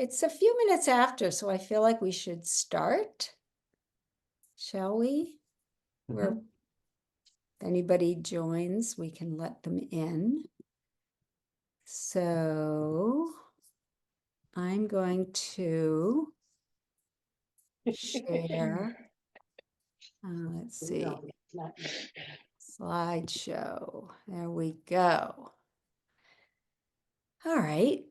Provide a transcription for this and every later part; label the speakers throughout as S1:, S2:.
S1: It's a few minutes after, so I feel like we should start. Shall we? If anybody joins, we can let them in. So I'm going to share. Let's see. Slideshow. There we go. All right.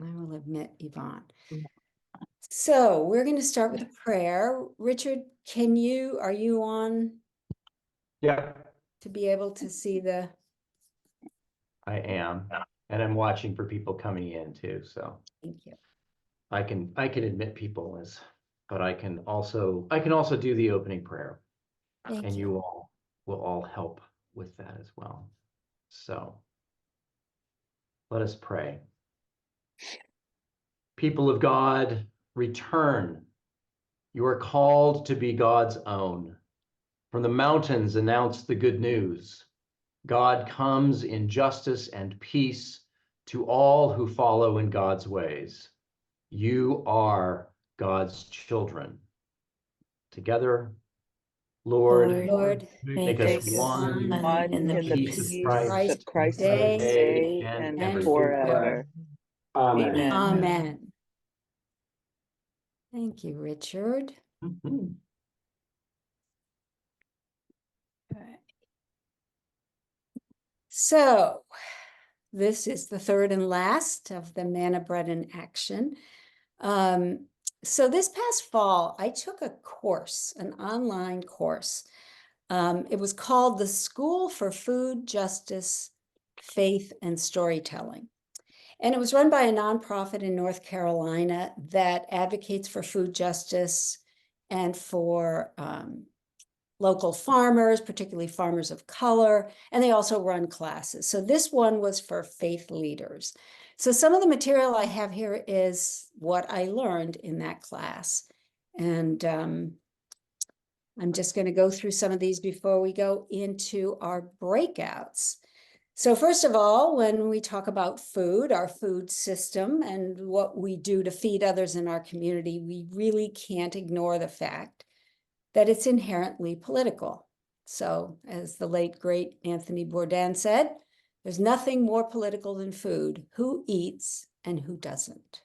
S1: I will admit Yvonne. So we're going to start with a prayer. Richard, are you on?
S2: Yeah,
S1: To be able to see the.
S2: I am. And I'm watching for people coming in too. So
S1: Thank you.
S2: I can admit people but I can also do the opening prayer.
S1: Thank you.
S2: You all will all help with that as well. So let us pray. People of God, return. You are called to be God's own. From the mountains, announce the good news. God comes in justice and peace to all who follow in God's ways. You are God's children. Together,
S1: Lord,
S2: make us one
S3: in the peace of Christ
S1: today
S3: and forever.
S2: Amen.
S1: Amen. Thank you, Richard.
S2: Mhm.
S1: So this is the third and last of the Manna Bread in Action. So this past fall, I took a course, an online course. It was called the School for Food Justice, Faith, and Storytelling. And it was run by a nonprofit in North Carolina that advocates for food justice and for local farmers, particularly farmers of color, and they also run classes. So this one was for faith leaders. So some of the material I have here is what I learned in that class. And I'm just going to go through some of these before we go into our breakouts. So first of all, when we talk about food, our food system, and what we do to feed others in our community, we really can't ignore the fact that it's inherently political. So as the late, great Anthony Bourdain said, there's nothing more political than food: who eats and who doesn't.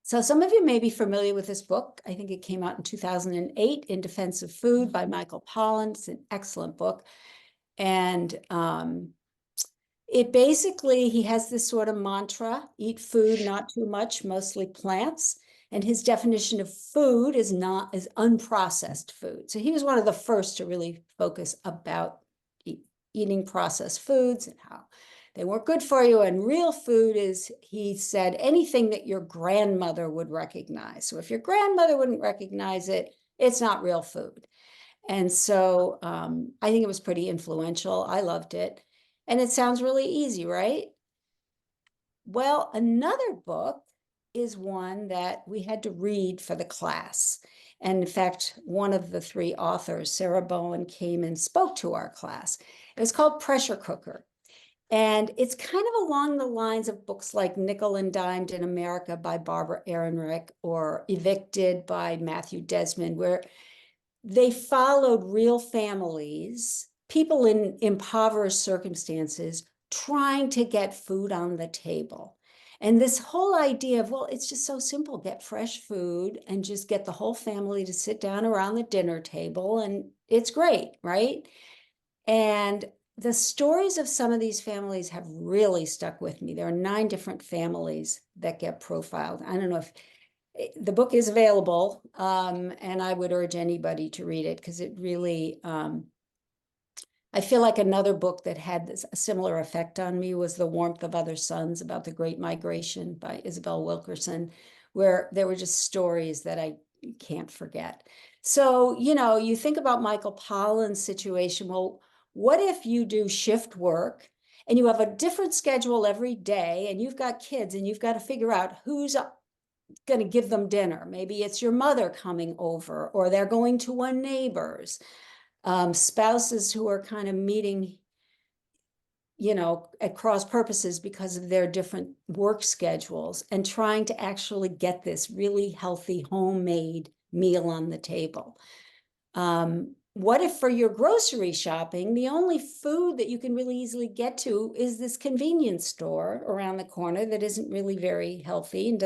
S1: So some of you may be familiar with this book. I think it came out in 2008, In Defense of Food by Michael Pollan. It's an excellent book. And it basically, he has this sort of mantra: eat food, not too much, mostly plants. And his definition of food is unprocessed food. So he was one of the first to really focus about eating processed foods and how they weren't good for you. And real food is, he said, anything that your grandmother would recognize. So if your grandmother wouldn't recognize it, it's not real food. And so I think it was pretty influential. I loved it. And it sounds really easy, right? Well, another book is one that we had to read for the class. And in fact, one of the three authors, Sarah Bowen, came and spoke to our class. It was called Pressure Cooker. And it's kind of along the lines of books like Nickel and Dimed in America by Barbara Ehrenreich or Evicted by Matthew Desmond, where they followed real families, people in impoverished circumstances, trying to get food on the table. And this whole idea of, well, it's just so simple: get fresh food and just get the whole family to sit down around the dinner table, and it's great, right? And the stories of some of these families have really stuck with me. There are 9 different families that get profiled. I don't know if the book is available, and I would urge anybody to read it, because it really, I feel like another book that had a similar effect on me was The Warmth of Other Suns, about the Great Migration by Isabel Wilkerson, where there were just stories that I can't forget. So, you think about Michael Pollan's situation. Well, what if you do shift work and you have a different schedule every day, and you've got kids and you've got to figure out who's going to give them dinner? Maybe it's your mother coming over, or they're going to a neighbor's. Spouses who are kind of meeting, you know, at cross purposes because of their different work schedules, and trying to actually get this really healthy homemade meal on the table. What if for your grocery shopping, the only food that you can really easily get to is this convenience store around the corner that isn't really very healthy and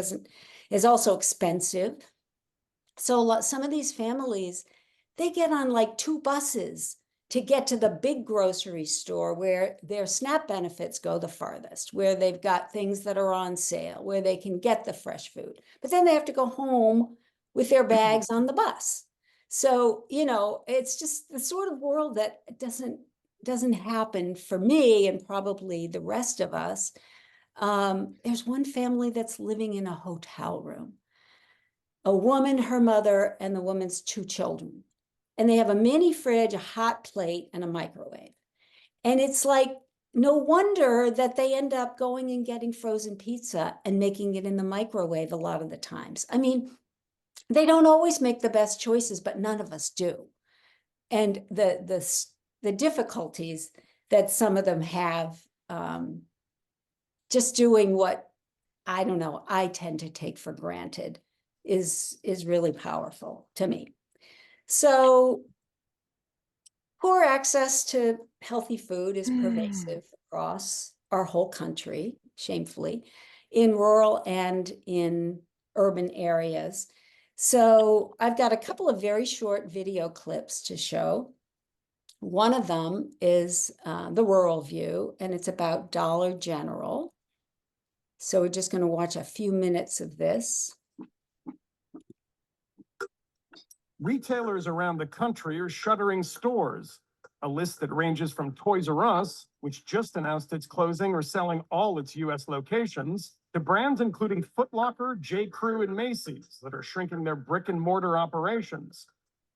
S1: is also expensive. So some of these families, they get on like 2 buses to get to the big grocery store where their SNAP benefits go the farthest, where they've got things that are on sale, where they can get the fresh food. But then they have to go home with their bags on the bus. So, you know, it's just the sort of world that doesn't happen for me and probably the rest of us. There's one family that's living in a hotel room. A woman, her mother, and the woman's 2 children. And they have a mini fridge, a hot plate, and a microwave. And it's like, no wonder that they end up going and getting frozen pizza and making it in the microwave a lot of the times. I mean, they don't always make the best choices, but none of us do. And the difficulties that some of them have, just doing what, I don't know, I tend to take for granted is really powerful to me. So poor access to healthy food is pervasive across our whole country, shamefully, in rural and in urban areas. So I've got a couple of very short video clips to show. One of them is the rural view, and it's about Dollar General. So we're just going to watch a few minutes of this.
S4: Retailers around the country are shuttering stores, a list that ranges from Toys R Us, which just announced it's closing or selling all its U.S. locations, to brands including Foot Locker, J. Crew, and Macy's that are shrinking their brick-and-mortar operations.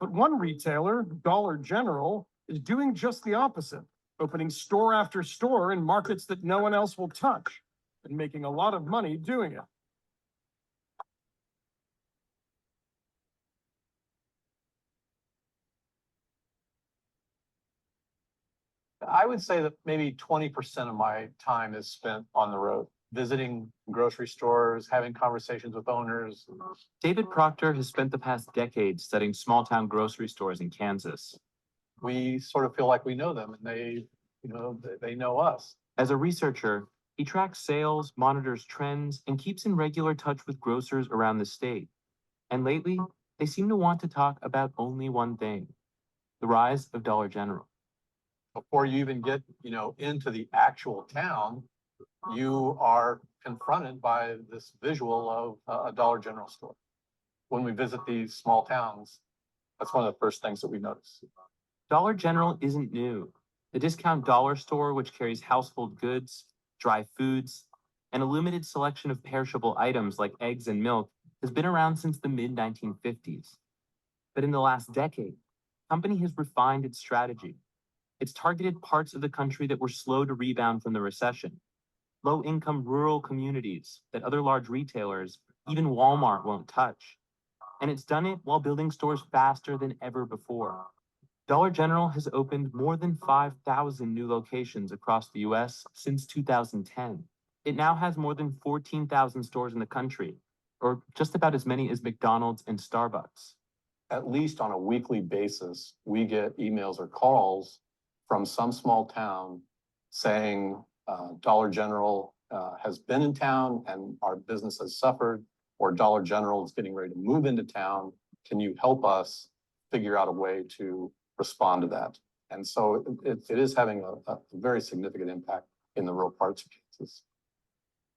S4: But one retailer, Dollar General, is doing just the opposite, opening store after store in markets that no one else will touch, and making a lot of money doing it.
S5: I would say that maybe 20% of my time is spent on the road, visiting grocery stores, having conversations with owners.
S6: David Proctor has spent the past decade studying small-town grocery stores in Kansas.
S5: We sort of feel like we know them, and they know us.
S6: As a researcher, he tracks sales, monitors trends, and keeps in regular touch with grocers around the state. And lately, they seem to want to talk about only one thing: the rise of Dollar General.
S5: Before you even get, into the actual town, you are confronted by this visual of a Dollar General store. When we visit these small towns, that's one of the first things that we notice.
S6: Dollar General isn't new. The discount dollar store, which carries household goods, dry foods, and a limited selection of perishable items like eggs and milk, has been around since the mid-1950s. But in the last decade, the company has refined its strategy. It's targeted parts of the country that were slow to rebound from the recession, low-income rural communities that other large retailers, even Walmart, won't touch. And it's done it while building stores faster than ever before. Dollar General has opened more than 5,000 new locations across the US since 2010. It now has more than 14,000 stores in the country, or just about as many as McDonald's and Starbucks.
S5: At least on a weekly basis, we get emails or calls from some small town saying Dollar General has been in town and our business has suffered, or Dollar General is getting ready to move into town. Can you help us figure out a way to respond to that? And so it is having a very significant impact in the rural parts of Kansas.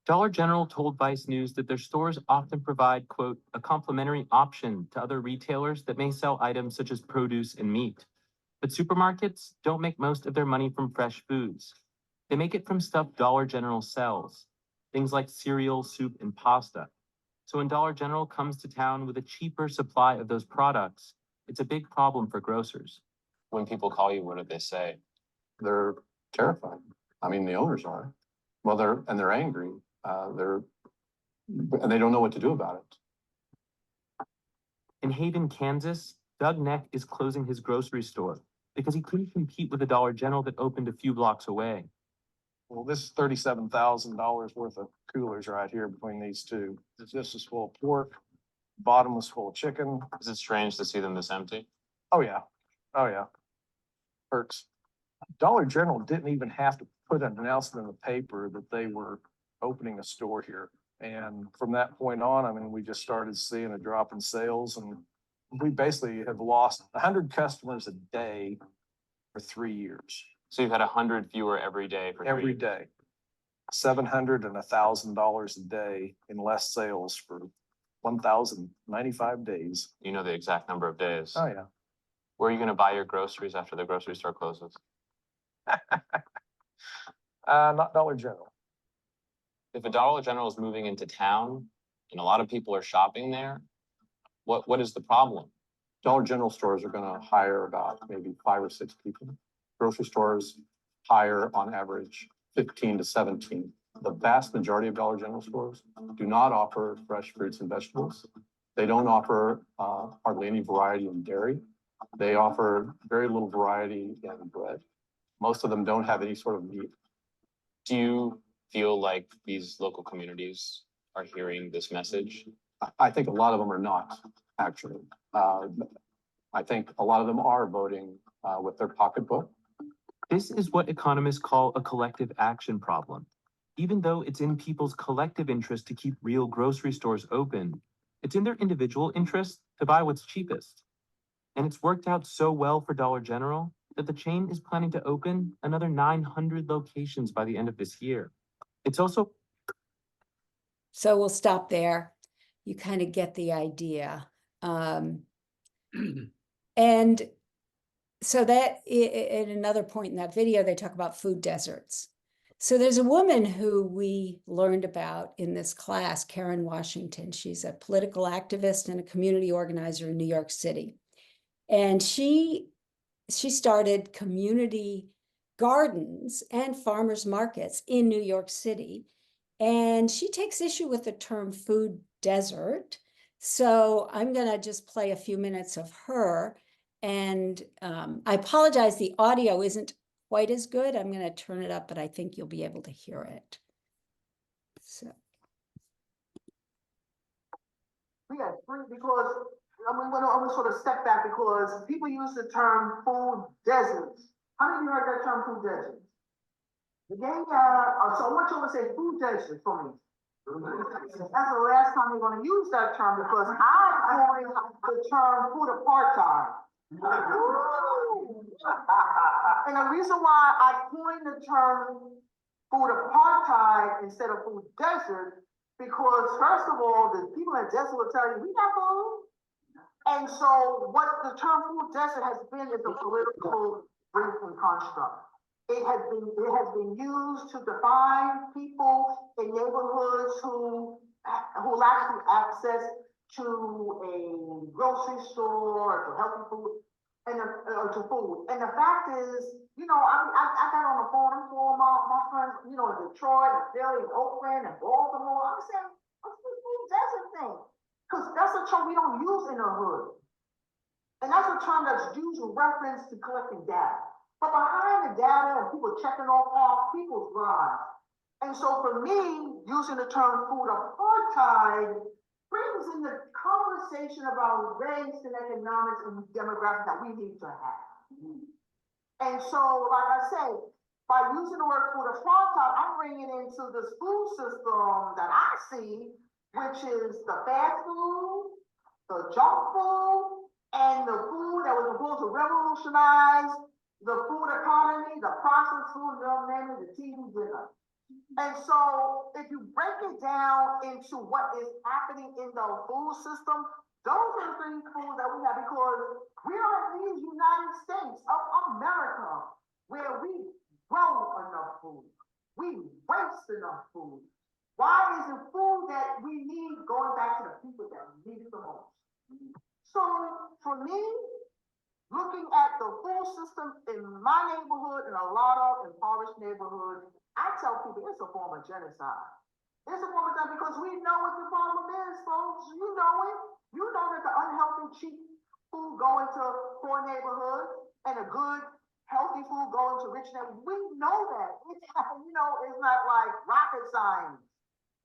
S6: Dollar General told Vice News that their stores often provide, quote, a complementary option to other retailers that may sell items such as produce and meat. But supermarkets don't make most of their money from fresh foods. They make it from stuff Dollar General sells, things like cereal, soup, and pasta. So when Dollar General comes to town with a cheaper supply of those products, it's a big problem for grocers.
S5: When people call you, what do they say? They're terrified. I mean, the owners are. Well, they're angry. And they don't know what to do about it.
S6: In Haven, Kansas, Doug Neck is closing his grocery store because he couldn't compete with a Dollar General that opened a few blocks away.
S4: Well, this is $37,000 worth of coolers right here between these two. This is full of pork, bottom was full of chicken.
S6: Is it strange to see them this empty?
S4: Oh, yeah. Oh, yeah. Hurts. Dollar General didn't even have to put an announcement in the paper that they were opening a store here. And from that point on, I mean, we just started seeing a drop in sales, and we basically have lost 100 customers a day for 3 years,
S6: So you've had 100 fewer every day for 3
S4: every
S6: years.
S4: day. $700 and $1,000 a day in less sales for 1,095 days.
S6: You know the exact number of days.
S4: Oh, yeah.
S6: Where are you gonna buy your groceries after the grocery store closes?
S4: Not Dollar General.
S6: If a Dollar General is moving into town and a lot of people are shopping there, what is the problem?
S5: Dollar General stores are gonna hire about maybe 5 or 6 people. Grocery stores hire on average 15 to 17. The vast majority of Dollar General stores do not offer fresh fruits and vegetables. They don't offer hardly any variety in dairy. They offer very little variety in bread. Most of them don't have any sort of meat.
S6: Do you feel like these local communities are hearing this message?
S5: I think a lot of them are not, actually. I think a lot of them are voting with their pocketbook.
S6: This is what economists call a collective action problem. Even though it's in people's collective interest to keep real grocery stores open, it's in their individual interest to buy what's cheapest. And it's worked out so well for Dollar General that the chain is planning to open another 900 locations by the end of this year. It's also
S1: So we'll stop there. You kind of get the idea. And so that at another point in that video, they talk about food deserts. So there's a woman who we learned about in this class, Karen Washington. She's a political activist and a community organizer in New York City. And she started community gardens and farmers markets in New York City. And she takes issue with the term food desert. So I'm going to just play a few minutes of her. And I apologize, the audio isn't quite as good. I'm going to turn it up, but I think you'll be able to hear it. So.
S7: Yeah, because I'm gonna sort of step back because people use the term food deserts. How many of you heard that term, food deserts? Again, so I want you to say food deserts for me. That's the last time we're gonna use that term because I'm calling the term food apartheid. And the reason why I coined the term food apartheid instead of food desert, because first of all, the people in desert will tell you, we got food. And so what the term food desert has been is a political briefing construct. It has been used to define people in neighborhoods who lack access to a grocery store or to healthy food and to food. And the fact is, you know, I got on the phone for my friends, you know, in Detroit and Philly and Oakland and Baltimore. I'm saying, what's this food desert thing? Because that's a term we don't use in the hood. And that's a term that's used in reference to collecting data. But behind the data and people checking off people's lives. And so for me, using the term food apartheid brings in the conversation about race and economics and demographics that we need to have. And so, like I say, by using the word food apartheid, I'm bringing into this food system that I see, which is the fast food, the junk food, and the food that was supposed to revolutionize the food economy, the processed food, namely the TV dinner. And so if you break it down into what is happening in the food system, those are the three foods that we have because we are in these United States of America where we grow enough food. We waste enough food. Why is the food that we need going back to the people that need it the most? So for me, looking at the food system in my neighborhood and a lot of impoverished neighborhoods, I tell people it's a form of genocide. It's a form of genocide because we know what the problem is, folks. You know it. You know that the unhealthy, cheap food go into poor neighborhoods and the good, healthy food going to rich neighborhoods. We know that. It's, you know, it's not like rocket science.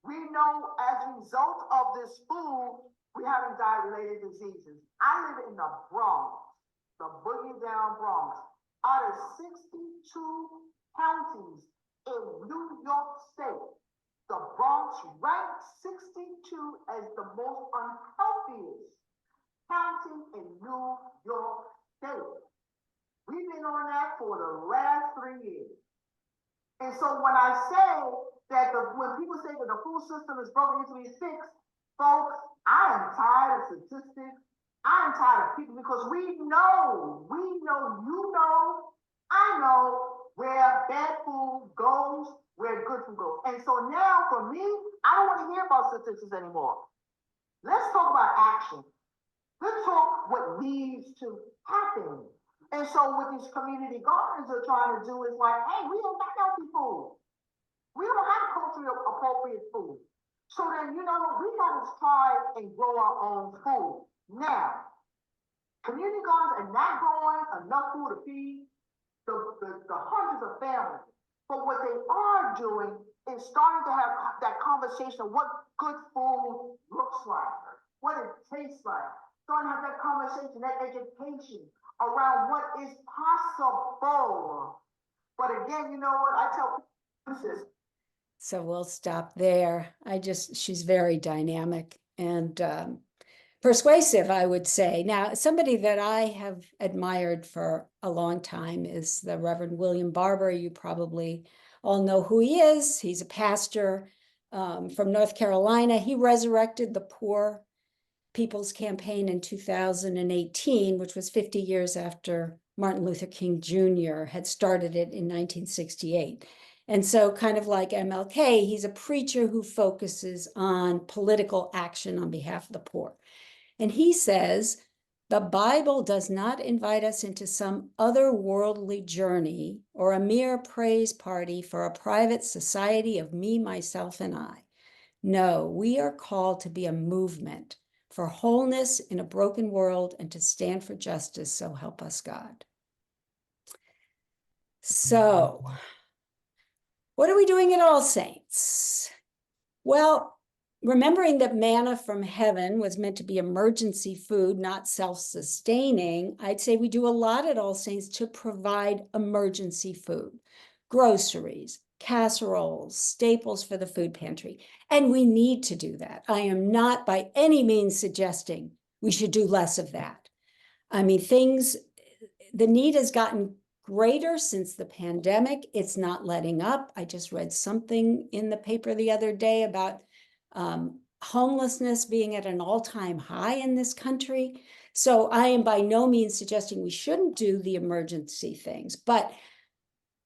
S7: We know as a result of this food, we're having diet-related diseases. I live in the Bronx, the boogie down Bronx. Out of 62 counties in New York State, the Bronx ranked 62 as the most unhealthiest county in New York State. We've been on that for the last 3 years. And so when I say that when people say that the food system is broken into these fixed, folks, I am tired of statistics. I am tired of people because we know, you know, I know where bad food goes, where good food goes. And so now for me, I don't want to hear about statistics anymore. Let's talk about action. Let's talk what needs to happen. And so what these community gardens are trying to do is like, hey, we don't got healthy food. We don't have culturally appropriate food. So then, you know, we got to try and grow our own food. Now, community gardens are not growing enough food to feed the hundreds of families. But what they are doing is starting to have that conversation of what good food looks like, what it tastes like. Starting to have that conversation, that education around what is possible. But again, you know what? I tell people,
S1: So we'll stop there. She's very dynamic and persuasive, I would say. Now, somebody that I have admired for a long time is the Reverend William Barber. You probably all know who he is. He's a pastor from North Carolina. He resurrected the Poor People's Campaign in 2018, which was 50 years after Martin Luther King Jr. had started it in 1968. And so kind of like MLK, he's a preacher who focuses on political action on behalf of the poor. And he says, the Bible does not invite us into some otherworldly journey or a mere praise party for a private society of me, myself, and I. No, we are called to be a movement for wholeness in a broken world and to stand for justice, so help us God. So, what are we doing at All Saints? Well, remembering that manna from heaven was meant to be emergency food, not self-sustaining, I'd say we do a lot at All Saints to provide emergency food, groceries, casseroles, staples for the food pantry. And we need to do that. I am not by any means suggesting we should do less of that. I mean, the need has gotten greater since the pandemic. It's not letting up. I just read something in the paper the other day about homelessness being at an all-time high in this country. So I am by no means suggesting we shouldn't do the emergency things, but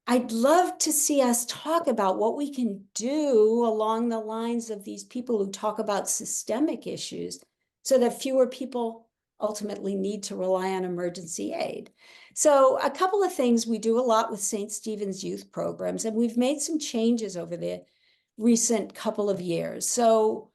S1: I'd love to see us talk about what we can do along the lines of these people who talk about systemic issues so that fewer people ultimately need to rely on emergency aid. So a couple of things, we do a lot with St. Stephen's youth programs, and we've made some changes over the recent couple of years. So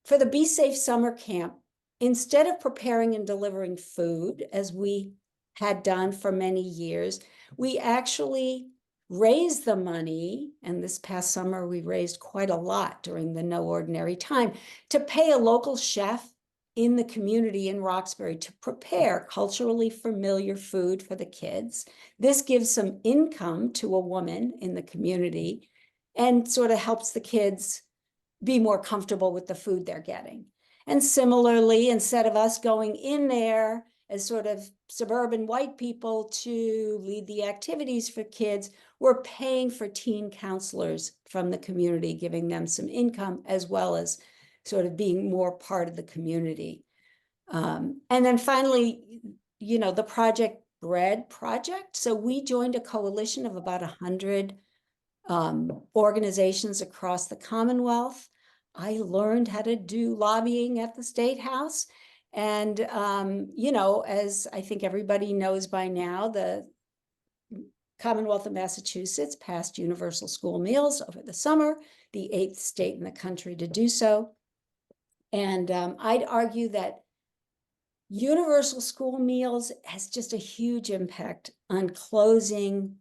S1: for the Be Safe Summer Camp, instead of preparing and delivering food, as we had done for many years, we actually raised the money, and this past summer we raised quite a lot during the No Ordinary Time, to pay a local chef in the community in Roxbury to prepare culturally familiar food for the kids. This gives some income to a woman in the community and sort of helps the kids be more comfortable with the food they're getting. And similarly, instead of us going in there as sort of suburban white people to lead the activities for kids, we're paying for teen counselors from the community, giving them some income as well as sort of being more part of the community. And then finally, you know, the Project Bread project. So we joined a coalition of about 100 organizations across the Commonwealth. I learned how to do lobbying at the State House. And, you know, as I think everybody knows by now, the Commonwealth of Massachusetts passed universal school meals over the summer, the 8th state in the country to do so. And I'd argue that universal school meals has just a huge impact on bridging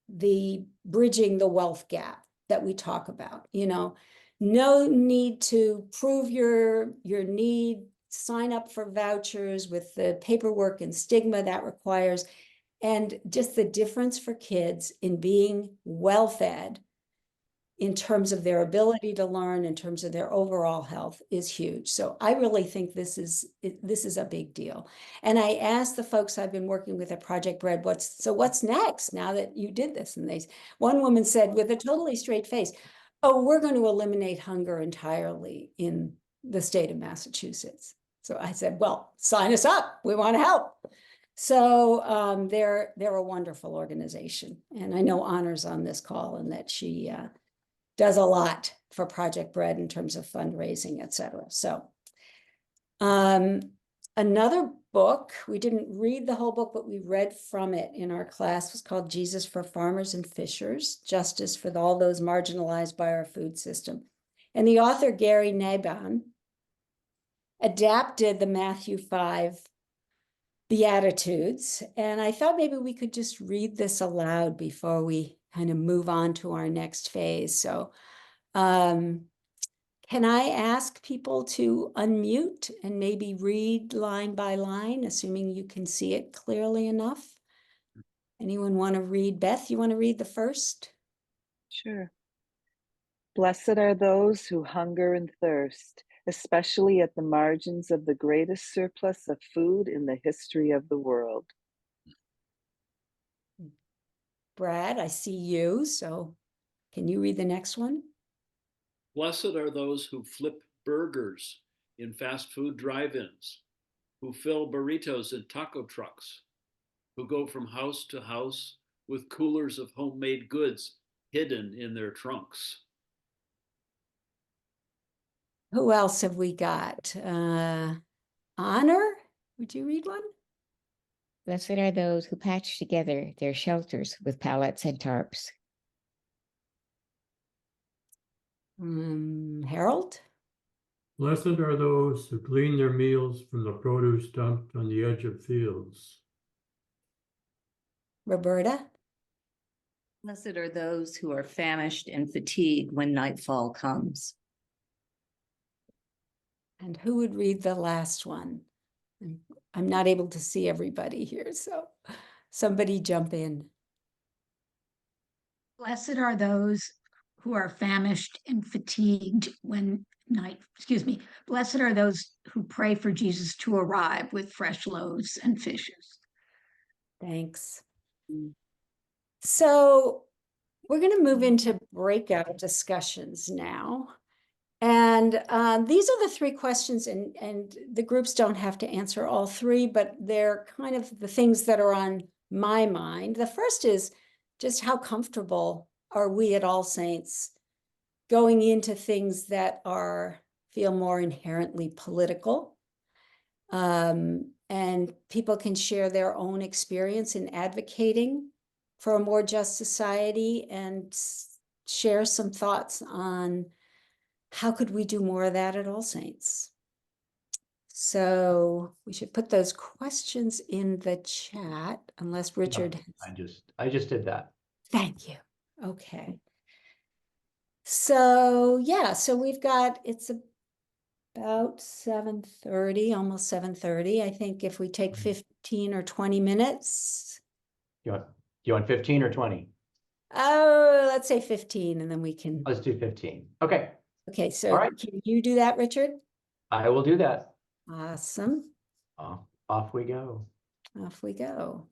S1: the wealth gap that we talk about. No need to prove your need, sign up for vouchers with the paperwork and stigma that requires, and just the difference for kids in being well fed in terms of their ability to learn, in terms of their overall health, is huge. So I really think this is a big deal. And I asked the folks I've been working with at Project Bread, what's next now that you did this? And one woman said with a totally straight face, oh, we're going to eliminate hunger entirely in the state of Massachusetts. So I said, well, sign us up. We want to help. So they're a wonderful organization. And I know Honor's on this call and that she does a lot for Project Bread in terms of fundraising, et cetera. So another book, we didn't read the whole book, but we read from it in our class, was called Jesus for Farmers and Fishers, Justice for all those marginalized by our food system. And the author, Gary Nabhan, adapted the Matthew 5 Beatitudes. And I thought maybe we could just read this aloud before we kind of move on to our next phase. So can I ask people to unmute and maybe read line by line, assuming you can see it clearly enough? Anyone want to read? Beth, you want to read the first?
S3: Sure. Blessed are those who hunger and thirst, especially at the margins of the greatest surplus of food in the history of the world.
S1: Brad, I see you, so can you read the next one?
S8: Blessed are those who flip burgers in fast food drive-ins, who fill burritos in taco trucks, who go from house to house with coolers of homemade goods hidden in their trunks.
S1: Who else have we got? Honor, would you read one?
S9: Blessed are those who patch together their shelters with pallets and tarps.
S1: Harold?
S10: Blessed are those who glean their meals from the produce dumped on the edge of fields.
S1: Roberta?
S11: Blessed are those who are famished and fatigued when nightfall comes.
S1: And who would read the last one? I'm not able to see everybody here, so somebody jump in.
S12: Blessed are those who are famished and fatigued when blessed are those who pray for Jesus to arrive with fresh loaves and fishes.
S1: Thanks. So we're going to move into breakout discussions now. And these are the three questions, and the groups don't have to answer all three, but they're kind of the things that are on my mind. The first is just how comfortable are we at All Saints going into things that feel more inherently political? And people can share their own experience in advocating for a more just society and share some thoughts on how could we do more of that at All Saints? So we should put those questions in the chat, unless Richard.
S2: I just did that.
S1: Thank you. Okay. So yeah, so it's about 7:30, almost 7:30. I think if we take 15 or 20 minutes.
S2: You want 15 or 20?
S1: Oh, let's say 15, and then we can.
S2: Let's do 15. Okay.
S1: Okay, so
S2: All right.
S1: Can you do that, Richard?
S2: I will do that.
S1: Awesome.
S2: Off we go.
S1: Off we go.